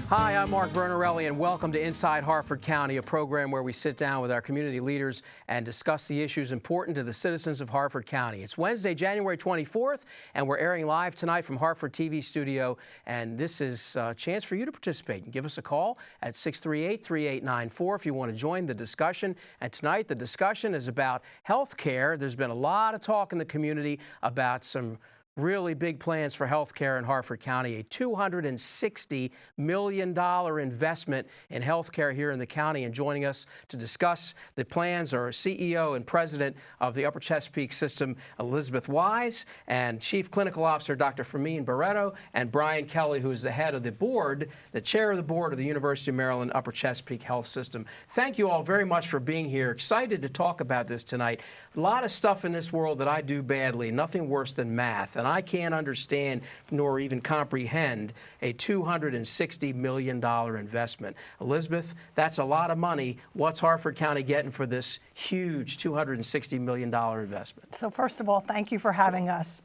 Hi, I'm Mark Vernarelli, and welcome to Inside Harford County, a program where we sit down with our community leaders and discuss the issues important to the citizens of Harford County. It's Wednesday, January 24th, and we're airing live tonight from Harford TV studio, and this is a chance for you to participate and give us a call at 638-3894 if you want to join the discussion. And tonight, the discussion is about health care. There's been a lot of talk in the community about some really big plans for health care in Harford County, a $260 million investment in health care here in the county. And joining us to discuss the plans are CEO and president of the Upper Chesapeake System, Elizabeth Wise, and Chief Clinical Officer, Dr. Fermin Barreto, and Brian Kelly, who is the head of the board, the chair of the board of the University of Maryland Upper Chesapeake Health System. Thank you all very much for being here. Excited to talk about this tonight. A lot of stuff in this world that I do badly, nothing worse than math. And I can't understand nor even comprehend a $260 million investment. Elizabeth, that's a lot of money. What's Harford County getting for this huge $260 million investment? So first of all, thank you for having us.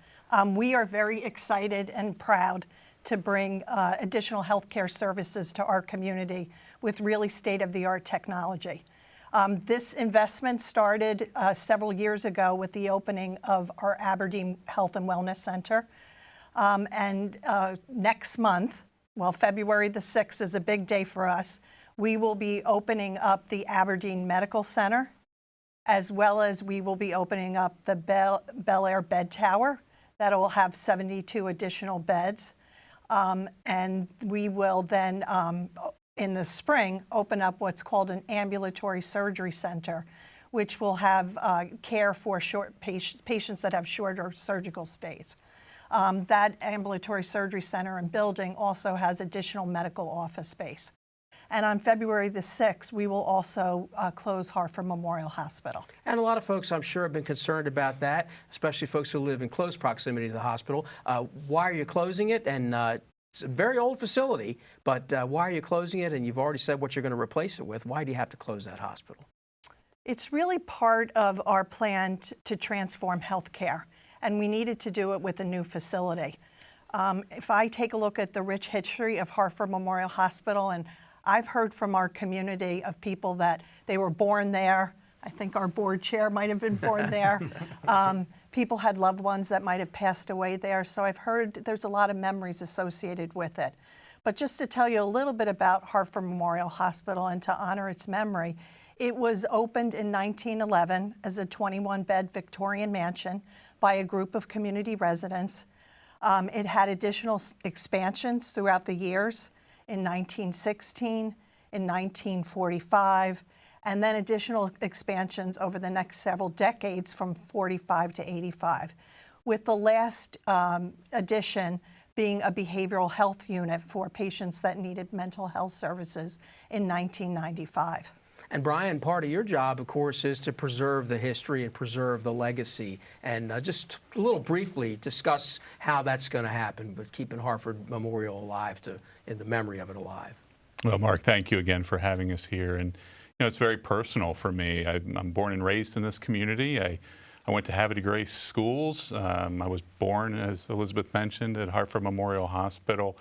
We are very excited and proud to bring additional healthcare services to our community with really state-of-the-art technology. This investment started several years ago with the opening of our Aberdeen Health and Wellness Center. Next month, well, February the 6th is a big day for us, we will be opening up the Aberdeen Medical Center, as well as we will be opening up the Bel Air Bed Tower. That will have 72 additional beds. And we will then in the spring, open up what's called an ambulatory surgery center, which will have care for patients that have shorter surgical stays. That ambulatory surgery center and building also has additional medical office space. And on February the 6th, we will also close Harford Memorial Hospital. And a lot of folks, I'm sure, have been concerned about that, especially folks who live in close proximity to the hospital. Why are you closing it? And it's a very old facility, but why are you closing it? And you've already said what you're going to replace it with. Why do you have to close that hospital? It's really part of our plan to transform healthcare, and we needed to do it with a new facility. If I take a look at the rich history of Harford Memorial Hospital, and I've heard from our community of people that they were born there. I think our board chair might have been born there. People had loved ones that might have passed away there. So I've heard there's a lot of memories associated with it. But just to tell you a little bit about Harford Memorial Hospital and to honor its memory, it was opened in 1911 as a 21-bed Victorian mansion by a group of community residents. It had additional expansions throughout the years in 1916, in 1945, and then additional expansions over the next several decades from 45 to 85, with the last addition being a behavioral health unit for patients that needed mental health services in 1995. And Brian, part of your job, of course, is to preserve the history and preserve the legacy. And just a little briefly discuss how that's going to happen, but keeping Harford Memorial alive, in the memory of it alive. Well, Mark, thank you again for having us here. And you know, it's very personal for me. I'm born and raised in this community. I went to Havre de Grace schools. I was born, as Elizabeth mentioned, at Harford Memorial Hospital.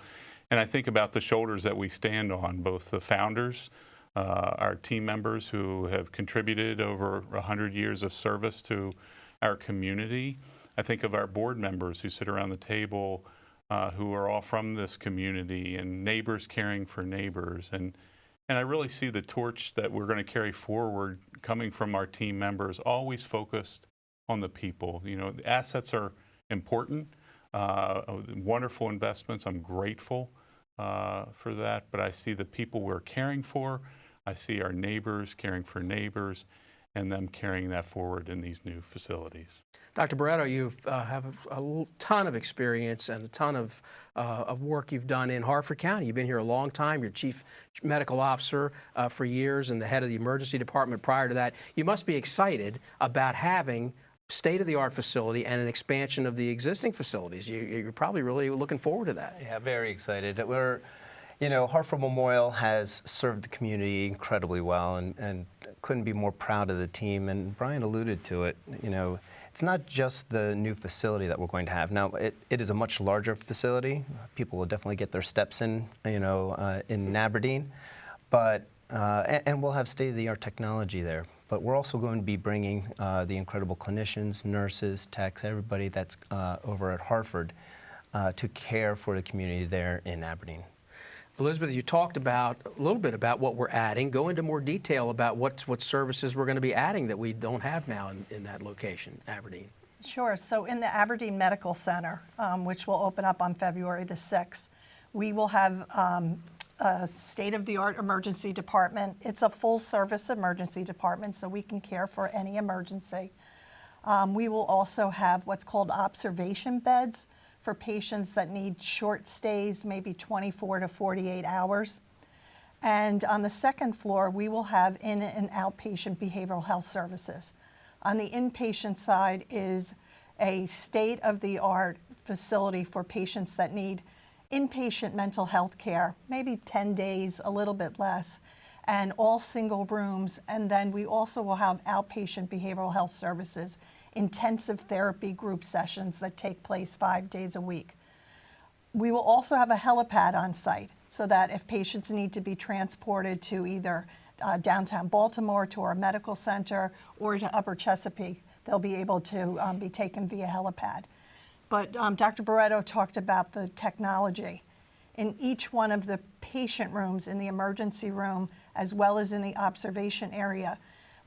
And I think about the shoulders that we stand on, both the founders, our team members who have contributed over 100 years of service to our community. I think of our board members who sit around the table who are all from this community, and neighbors caring for neighbors. And I really see the torch that we're going to carry forward coming from our team members, always focused on the people. You know, the assets are important, wonderful investments. I'm grateful for that, but I see the people we're caring for. I see our neighbors caring for neighbors, and them carrying that forward in these new facilities. Dr. Barreto, you have a ton of experience and a ton of work you've done in Harford County. You've been here a long time. You're chief medical officer for years and the head of the emergency department prior to that. You must be excited about having state-of-the-art facility and an expansion of the existing facilities. You're probably really looking forward to that. Yeah, very excited. You know, Harford Memorial has served the community incredibly well, and couldn't be more proud of the team. And Brian alluded to it. You know, It's not just the new facility that we're going to have. Now, it is a much larger facility. People will definitely get their steps in, in Aberdeen, but and we'll have state-of-the-art technology there. But we're also going to be bringing the incredible clinicians, nurses, techs, everybody that's over at Harford to care for the community there in Aberdeen. Elizabeth, you talked a little bit about what we're adding. Go into more detail about what services we're going to be adding that we don't have now in that location, Aberdeen. Sure. So in the Aberdeen Medical Center, which will open up on February the 6th, we will have a state-of-the-art emergency department. It's a full-service emergency department, so we can care for any emergency. We will also have what's called observation beds for patients that need short stays, maybe 24 to 48 hours. And on the second floor, we will have in and outpatient behavioral health services. On the inpatient side is a state-of-the-art facility for patients that need inpatient mental health care, maybe 10 days, a little bit less, and all single rooms. And then we also will have outpatient behavioral health services, intensive therapy group sessions that take place 5 days a week. We will also have a helipad on site so that if patients need to be transported to either downtown Baltimore, to our medical center, or to Upper Chesapeake, they'll be able to be taken via helipad. But Dr. Barreto talked about the technology. In each one of the patient rooms, in the emergency room, as well as in the observation area,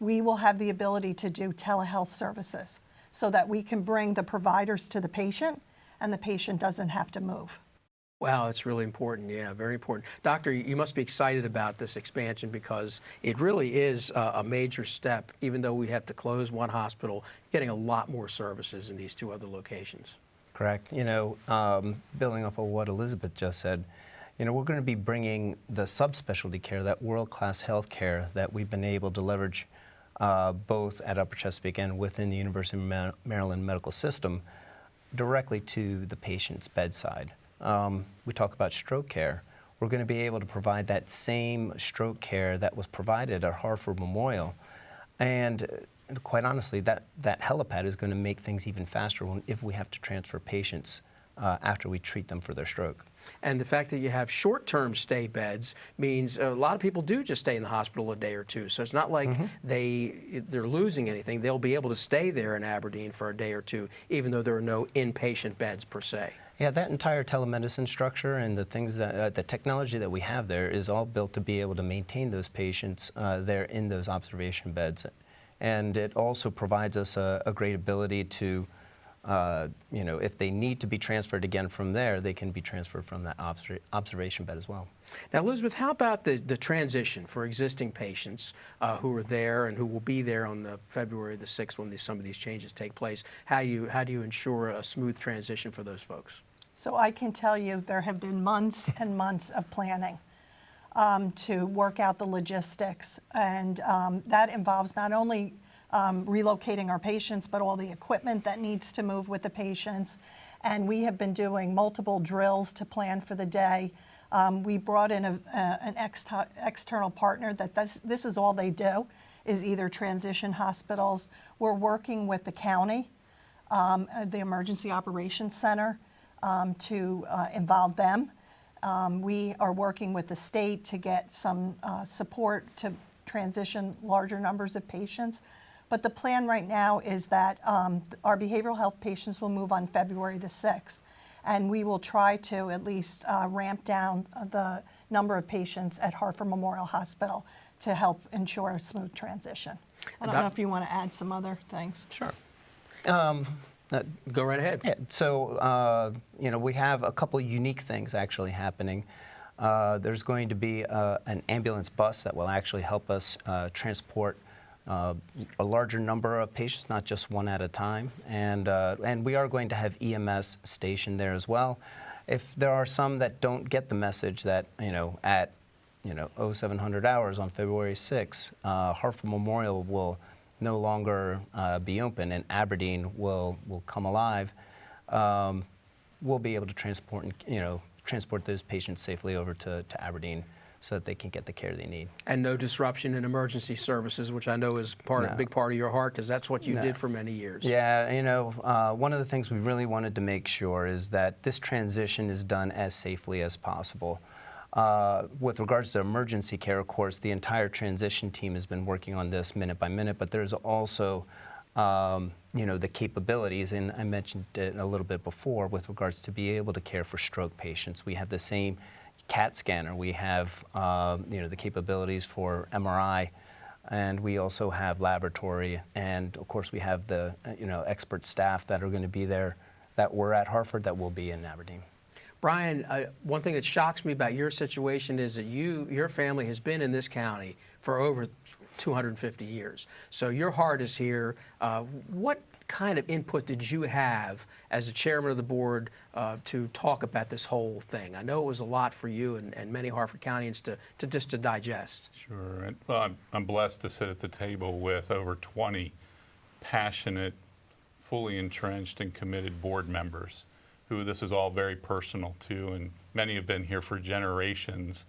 we will have the ability to do telehealth services so that we can bring the providers to the patient and the patient doesn't have to move. Wow, that's really important. Yeah, very important. Doctor, you must be excited about this expansion because it really is a major step, even though we have to close one hospital, getting a lot more services in these two other locations. Correct. Building off of what Elizabeth just said, we're going to be bringing the subspecialty care, that world-class health care that we've been able to leverage both at Upper Chesapeake and within the University of Maryland medical system directly to the patient's bedside. We talk about stroke care. We're going to be able to provide that same stroke care that was provided at Harford Memorial. And quite honestly, that helipad is going to make things even faster if we have to transfer patients after we treat them for their stroke. And the fact that you have short-term stay beds means a lot of people do just stay in the hospital a day or two. So it's not like they're losing anything. They'll be able to stay there in Aberdeen for a day or two, even though there are no inpatient beds per se. Yeah, that entire telemedicine structure and the things that the technology that we have there is all built to be able to maintain those patients there in those observation beds. And it also provides us a great ability to if they need to be transferred again from there, they can be transferred from that observation bed as well. Now, Elizabeth, how about the transition for existing patients who are there and who will be there on February the 6th when some of these changes take place? How do you ensure a smooth transition for those folks? So I can tell you there have been months and months of planning to work out the logistics, and that involves not only relocating our patients, but all the equipment that needs to move with the patients. And we have been doing multiple drills to plan for the day. We brought in an external partner that this is all they do, is either transition hospitals. We're working with the county, the Emergency Operations Center, to involve them. We are working with the state to get some support to transition larger numbers of patients. But the plan right now is that our behavioral health patients will move on February the 6th, and we will try to at least ramp down the number of patients at Harford Memorial Hospital to help ensure a smooth transition. I don't know if you want to add some other things. Sure. Go right ahead. Yeah, so, we have a couple unique things actually happening. There's going to be an ambulance bus that will actually help us transport a larger number of patients, not just one at a time. And we are going to have EMS stationed there as well. If there are some that don't get the message that, at 0700 hours on February 6th, Harford Memorial will no longer be open and Aberdeen will come alive, we'll be able to transport those patients safely over to Aberdeen. so that they can get the care they need. And no disruption in emergency services, which I know is a big part of your heart, because that's what you did for many years. Yeah, you know, one of the things we really wanted to make sure is that this transition is done as safely as possible. With regards to emergency care, of course, the entire transition team has been working on this minute by minute, but there's also you know, the capabilities, and I mentioned it a little bit before with regards to be able to care for stroke patients. We have the same CAT scanner. We have you know, the capabilities for MRI, and we also have laboratory, and of course we have the you know, expert staff that are going to be there, that were at Harford, that will be in Aberdeen. Brian, one thing that shocks me about your situation is that your family has been in this county for over 250 years. So your heart is here. What kind of input did you have as the chairman of the board to talk about this whole thing? I know it was a lot for you and many Harford Countyans to digest. Sure. And, well, I'm blessed to sit at the table with over 20 passionate, fully entrenched and committed board members who this is all very personal to, and many have been here for generations,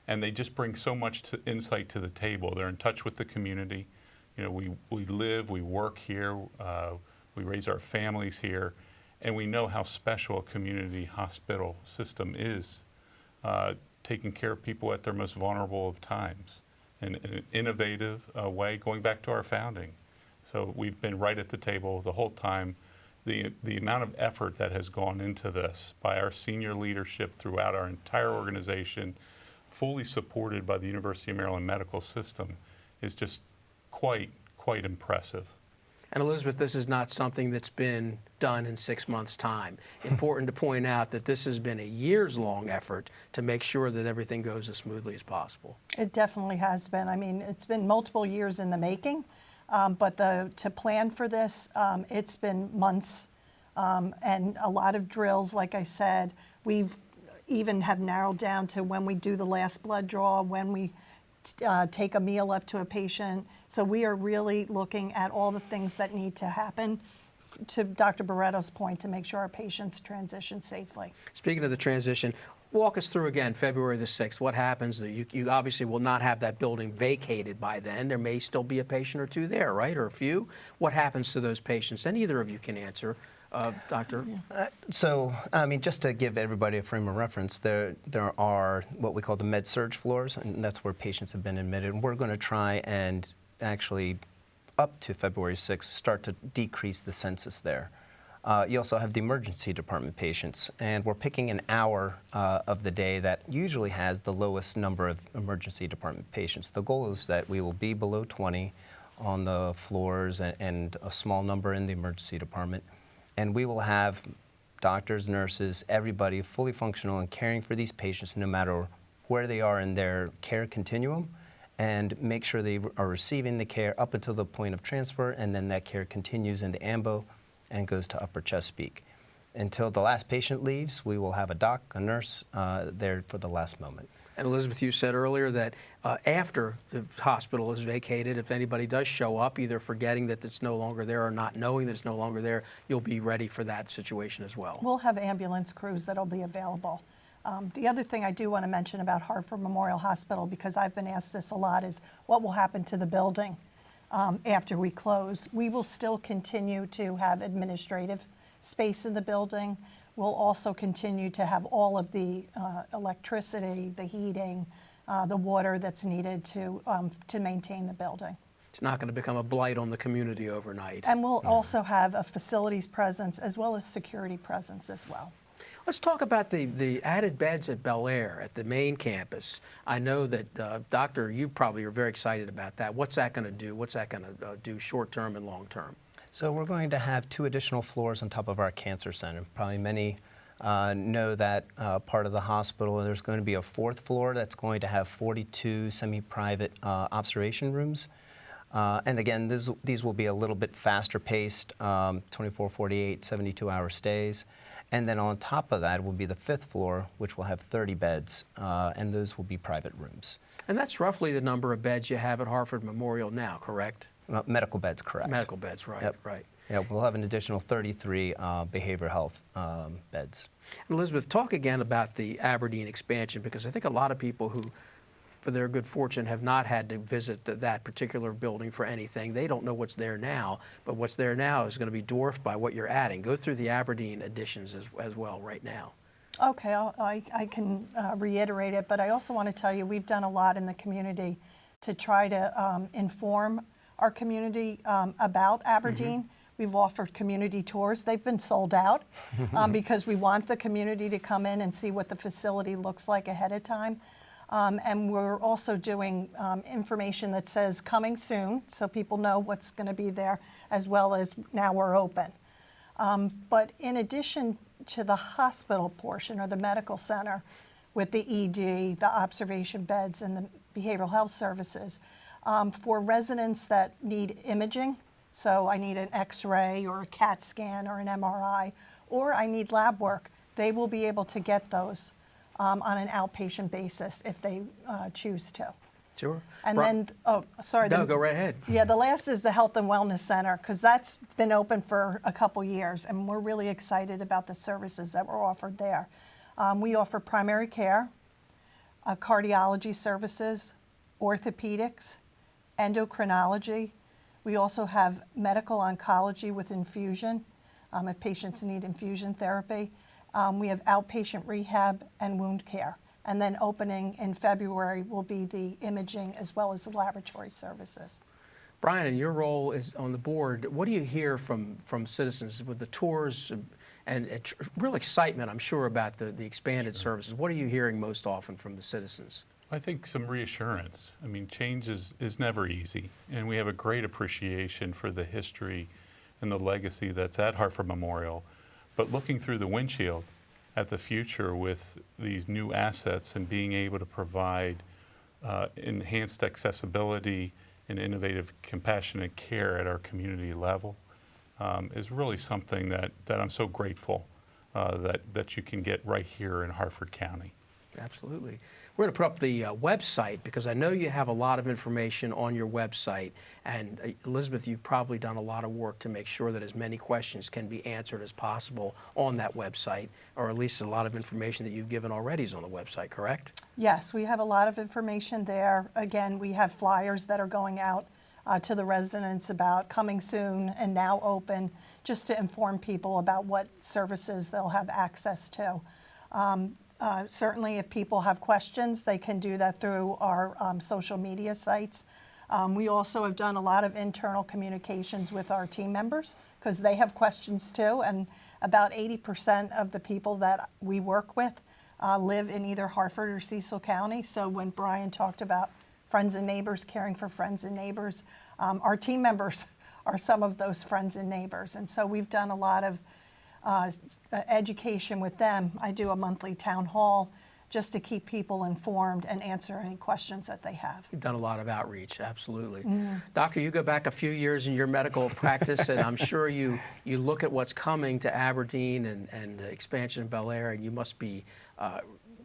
and they just bring so much insight to the table. They're in touch with the community. You know, we live, we work here, we raise our families here, and we know how special a community hospital system is, taking care of people at their most vulnerable of times in an innovative way, going back to our founding. So we've been right at the table the whole time. The amount of effort that has gone into this by our senior leadership throughout our entire organization, fully supported by the University of Maryland medical system, is just quite impressive. And Elizabeth, this is not something that's been done in 6 months' time. Important to point out that this has been a years-long effort to make sure that everything goes as smoothly as possible. It definitely has been. I mean, it's been multiple years in the making, but to plan for this, it's been months and a lot of drills. Like I said, we've even have narrowed down to when we do the last blood draw, when we take a meal up to a patient. So we are really looking at all the things that need to happen, to Dr. Barretto's point, to make sure our patients transition safely. Speaking of the transition, walk us through again, February the 6th. What happens? You obviously will not have that building vacated by then. There may still be a patient or two there, right, or a few. What happens to those patients? And either of you can answer. Doctor? So, I mean, just to give everybody a frame of reference, there are what we call the med-surg floors, and that's where patients have been admitted. And we're going to try and actually, up to February 6th, start to decrease the census there. You also have the emergency department patients, and we're picking an hour of the day that usually has the lowest number of emergency department patients. The goal is that we will be below 20 on the floors and a small number in the emergency department. And we will have doctors, nurses, everybody fully functional and caring for these patients no matter where they are in their care continuum, and make sure they are receiving the care up until the point of transfer, and then that care continues into AMBO and goes to Upper Chesapeake. Until the last patient leaves, we will have a doc, a nurse there for the last moment. And Elizabeth, you said earlier that after the hospital is vacated, if anybody does show up, either forgetting that it's no longer there or not knowing that it's no longer there, you'll be ready for that situation as well. We'll have ambulance crews that'll be available. The other thing I do want to mention about Harford Memorial Hospital, because I've been asked this a lot, is what will happen to the building after we close. We will still continue to have administrative space in the building. We'll also continue to have all of the electricity, the heating, the water that's needed to maintain the building. It's not going to become a blight on the community overnight. And we'll also have a facilities presence as well as security presence as well. Let's talk about the added beds at Bel Air, at the main campus. I know that, Doctor, you probably are very excited about that. What's that going to do? What's that going to do short-term and long-term? So we're going to have 2 additional floors on top of our cancer center. Probably many know that part of the hospital. There's going to be a 4th floor that's going to have 42 semi-private observation rooms. And again, these will be a little bit faster paced, 24, 48, 72-hour stays. And then on top of that will be the 5th floor, which will have 30 beds, and those will be private rooms. And that's roughly the number of beds you have at Harford Memorial now, correct? Medical beds, correct. Medical beds, right, Yep. right. Yeah, we'll have an additional 33 behavioral health beds. Elizabeth, talk again about the Aberdeen expansion, because I think a lot of people who for their good fortune, have not had to visit that particular building for anything. They don't know what's there now, but what's there now is going to be dwarfed by what you're adding. Go through the Aberdeen additions as well right now. Okay, I can reiterate it, but I also want to tell you we've done a lot in the community to try to inform our community about Aberdeen. We've offered community tours. They've been sold out because we want the community to come in and see what the facility looks like ahead of time. And we're also doing information that says coming soon, so people know what's going to be there, as well as now we're open. But in addition to the hospital portion or the medical center with the ED, the observation beds, and the behavioral health services, for residents that need imaging, so I need an X-ray or a CAT scan or an MRI, or I need lab work, they will be able to get those on an outpatient basis if they choose to. Sure. And then, oh, sorry. No, go right ahead. Yeah, the last is the Health and Wellness Center, because that's been open for a couple years, and we're really excited about the services that were offered there. We offer primary care, cardiology services, orthopedics, endocrinology. We also have medical oncology with infusion, if patients need infusion therapy. We have outpatient rehab and wound care. And then opening in February will be the imaging as well as the laboratory services. Brian, in your role is on the board, what do you hear from citizens with the tours and real excitement, I'm sure, about the expanded services? What are you hearing most often from the citizens? I think some reassurance. I mean, change is never easy, and we have a great appreciation for the history and the legacy that's at Harford Memorial. But looking through the windshield at the future with these new assets and being able to provide enhanced accessibility and innovative, compassionate care at our community level is really something that I'm so grateful that you can get right here in Harford County. Absolutely. We're going to put up the website because I know you have a lot of information on your website. And Elizabeth, you've probably done a lot of work to make sure that as many questions can be answered as possible on that website, or at least a lot of information that you've given already is on the website, correct? Yes, we have a lot of information there. Again, we have flyers that are going out to the residents about coming soon and now open, just to inform people about what services they'll have access to. Certainly, if people have questions, they can do that through our social media sites. We also have done a lot of internal communications with our team members because they have questions too. And about 80% of the people that we work with live in either Harford or Cecil County. So when Brian talked about friends and neighbors, caring for friends and neighbors, our team members are some of those friends and neighbors. And so we've done a lot of education with them. I do a monthly town hall just to keep people informed and answer any questions that they have. You've done a lot of outreach, absolutely. Doctor, you go back a few years in your medical practice, and I'm sure you look at what's coming to Aberdeen and the expansion of Bel Air, and you must be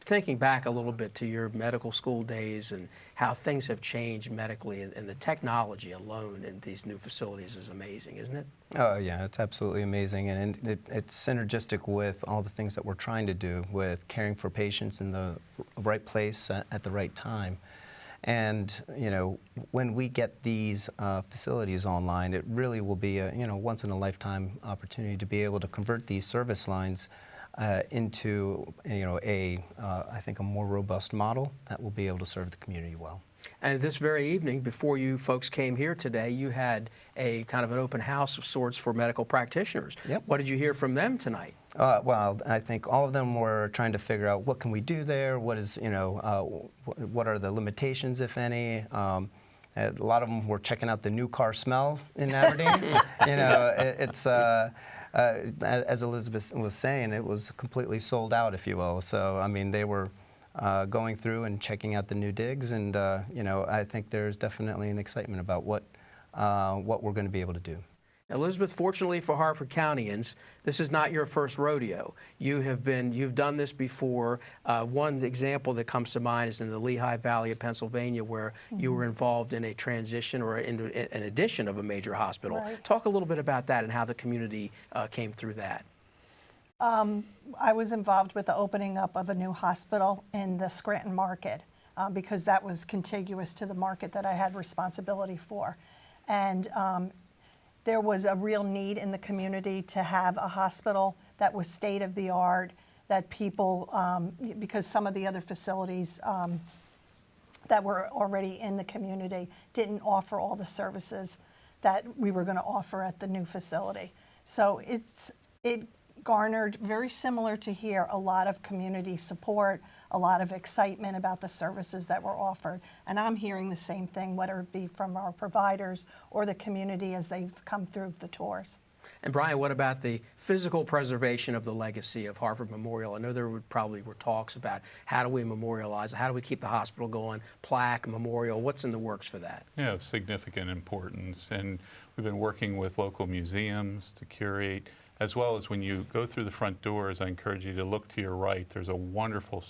thinking back a little bit to your medical school days and how things have changed medically, and the technology alone in these new facilities is amazing, isn't it? Oh yeah, it's absolutely amazing, and it's synergistic with all the things that we're trying to do with caring for patients in the right place at the right time. And you know, when we get these facilities online, it really will be a once in a lifetime opportunity to be able to convert these service lines into I think a more robust model that will be able to serve the community well. And this very evening, before you folks came here today, you had a kind of an open house of sorts for medical practitioners. Yep. What did you hear from them tonight? Well, I think all of them were trying to figure out what can we do there, what is what are the limitations, if any. A lot of them were checking out the new car smell in Aberdeen. It's. As Elizabeth was saying, it was completely sold out, if you will. So, I mean, they were going through and checking out the new digs, and I think there's definitely an excitement about what we're going to be able to do. Elizabeth, fortunately for Harford Countyans, this is not your first rodeo. You've done this before. One example that comes to mind is in the Lehigh Valley of Pennsylvania, where you were involved in a transition or in an addition of a major hospital. Right. Talk a little bit about that and how the community came through that. I was involved with the opening up of a new hospital in the Scranton market. because that was contiguous to the market that I had responsibility for. And there was a real need in the community to have a hospital that was state of the art, that people, because some of the other facilities that were already in the community didn't offer all the services that we were going to offer at the new facility. So it garnered, very similar to here, a lot of community support, a lot of excitement about the services that were offered. And I'm hearing the same thing, whether it be from our providers or the community as they've come through the tours. And Brian, what about the physical preservation of the legacy of Harford Memorial? I know there probably were talks about how do we memorialize, how do we keep the hospital going, plaque, memorial, what's in the works for that? Yeah, of significant importance. And we've been working with local museums to curate, as well as when you go through the front doors, I encourage you to look to your right. There's a wonderful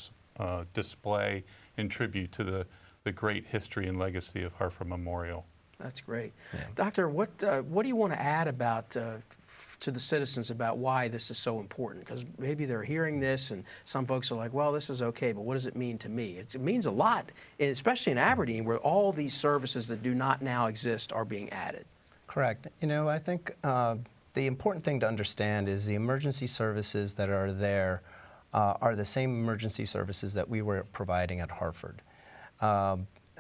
display in tribute to the great history and legacy of Harford Memorial. That's great. Yeah. Doctor, what do you want to add about to the citizens about why this is so important? Because maybe they're hearing this and some folks are like, well, this is okay, but what does it mean to me? It means a lot, especially in Aberdeen, where all these services that do not now exist are being added. Correct. You know, I think the important thing to understand is the emergency services that are there are the same emergency services that we were providing at Harford.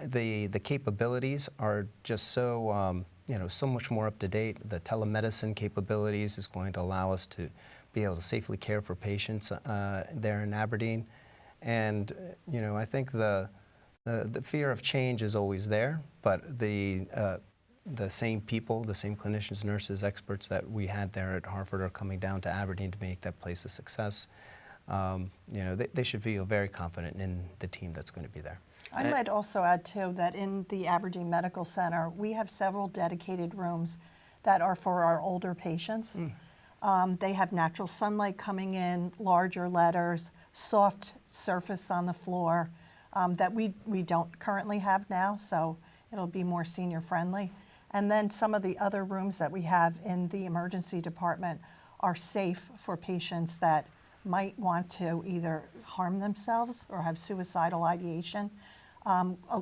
The capabilities are just so so much more up to date. The telemedicine capabilities is going to allow us to be able to safely care for patients there in Aberdeen, and I think the fear of change is always there, but the same people, the same clinicians, nurses, experts that we had there at Harford are coming down to Aberdeen to make that place a success. They should feel very confident in the team that's going to be there. I might also add, too, that in the Aberdeen Medical Center, we have several dedicated rooms that are for our older patients. They have natural sunlight coming in, larger letters, soft surface on the floor that we don't currently have now, so it'll be more senior friendly. And then some of the other rooms that we have in the emergency department are safe for patients that might want to either harm themselves or have suicidal ideation.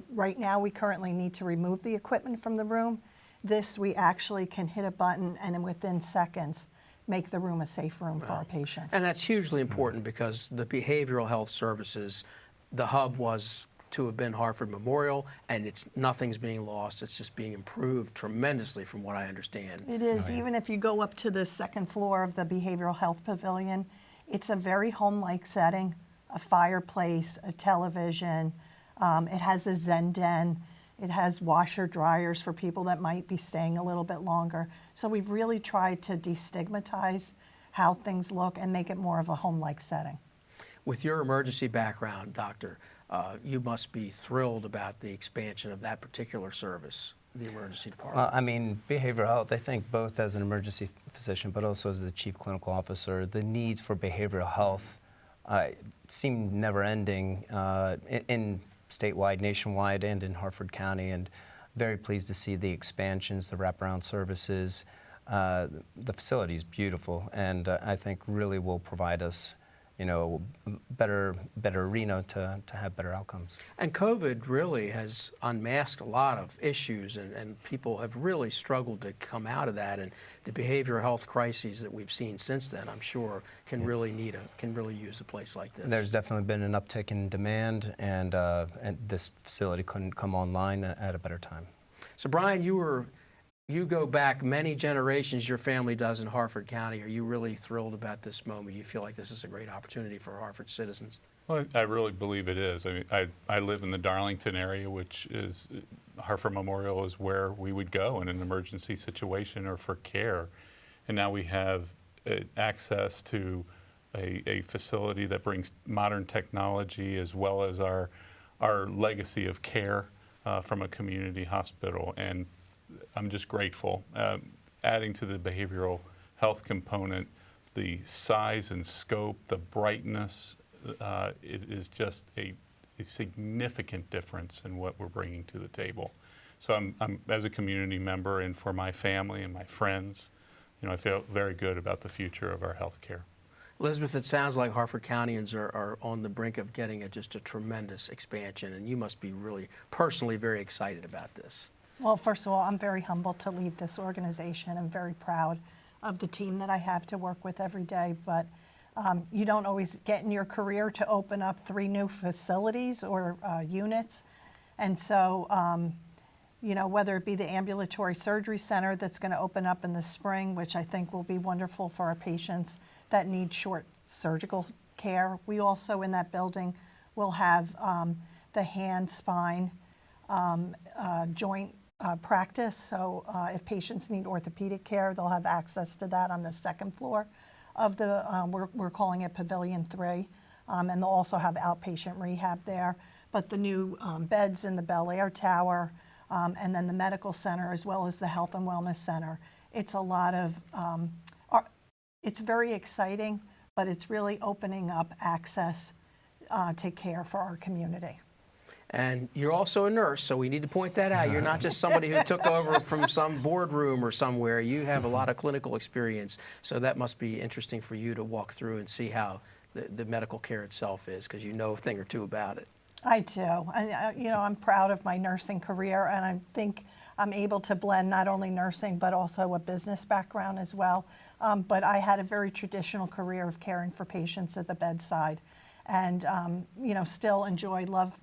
Right now, we currently need to remove the equipment from the room. This, we actually can hit a button and within seconds make the room a safe room for our patients. And that's hugely important because the behavioral health services, the hub was to have been Harford Memorial, and nothing's being lost. It's just being improved tremendously from what I understand. It is. Even if you go up to the second floor of the behavioral health pavilion, it's a very home-like setting, a fireplace, a television. It has a Zen den. It has washer dryers for people that might be staying a little bit longer. So we've really tried to destigmatize how things look and make it more of a home-like setting. With your emergency background, Doctor, you must be thrilled about the expansion of that particular service, the emergency department. I mean, behavioral health, I think both as an emergency physician but also as the chief clinical officer, the needs for behavioral health seem never-ending in statewide, nationwide, and in Harford County, and very pleased to see the expansions, the wraparound services. The facility is beautiful, and I think really will provide us, better arena to have better outcomes. And COVID really has unmasked a lot of issues, and people have really struggled to come out of that. And the behavioral health crises that we've seen since then, I'm sure, can really use a place like this. There's definitely been an uptick in demand, and this facility couldn't come online at a better time. So, Brian, you go back many generations, your family does, in Harford County. Are you really thrilled about this moment? You feel like this is a great opportunity for Harford citizens? Well, I really believe it is. I mean, I live in the Darlington area, which is, Harford Memorial is where we would go in an emergency situation or for care. And now we have access to a facility that brings modern technology as well as our legacy of care from a community hospital. And I'm just grateful. Adding to the behavioral health component, the size and scope, the brightness, it is just a significant difference in what we're bringing to the table. So I'm as a community member, and for my family and my friends, I feel very good about the future of our health care. Elizabeth, it sounds like Harford Countyans are on the brink of getting just a tremendous expansion, and you must be really personally very excited about this. Well, first of all, I'm very humbled to lead this organization. I'm very proud of the team that I have to work with every day, but you don't always get in your career to open up 3 new facilities or units. And so, you know, whether it be the ambulatory surgery center that's going to open up in the spring, which I think will be wonderful for our patients that need short surgical care. We also, in that building, will have the hand, spine, joint practice. So if patients need orthopedic care, they'll have access to that on the 2nd floor of the, we're calling it Pavilion 3. And they'll also have outpatient rehab there. But the new beds in the Bel Air Tower, and then the medical center, as well as the health and wellness center. It's a lot of, it's very exciting, but it's really opening up access to care for our community. And you're also a nurse, so we need to point that out. You're not just somebody who took over from some boardroom or somewhere. You have a lot of clinical experience, so that must be interesting for you to walk through and see how the medical care itself is, because you know a thing or two about it. I do. You know, I'm proud of my nursing career, and I think I'm able to blend not only nursing but also a business background as well. But I had a very traditional career of caring for patients at the bedside, and you know, still enjoy, love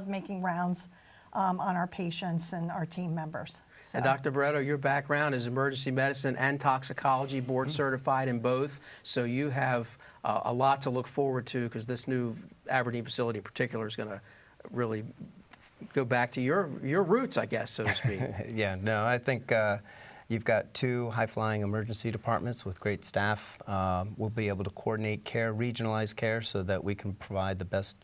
making rounds on our patients and our team members. So. And Dr. Barreto, your background is emergency medicine and toxicology, board certified in both, so you have a lot to look forward to, because this new Aberdeen facility in particular is going to really go back to your roots, I guess, so to speak. Yeah, no, I think you've got 2 high-flying emergency departments with great staff. We'll be able to coordinate care, regionalize care, so that we can provide the best,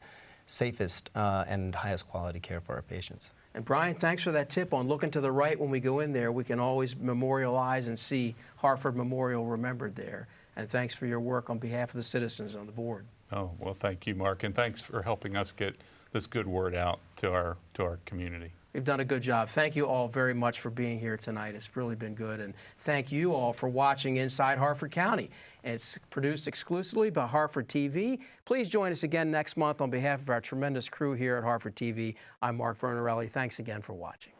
safest, and highest quality care for our patients. And Brian, thanks for that tip on looking to the right when we go in there. We can always memorialize and see Harford Memorial remembered there. And thanks for your work on behalf of the citizens on the board. Oh, well, thank you, Mark, and thanks for helping us get this good word out to our community. You've done a good job. Thank you all very much for being here tonight. It's really been good. And thank you all for watching Inside Harford County. It's produced exclusively by Harford TV. Please join us again next month on behalf of our tremendous crew here at Harford TV. I'm Mark Vernarelli. Thanks again for watching.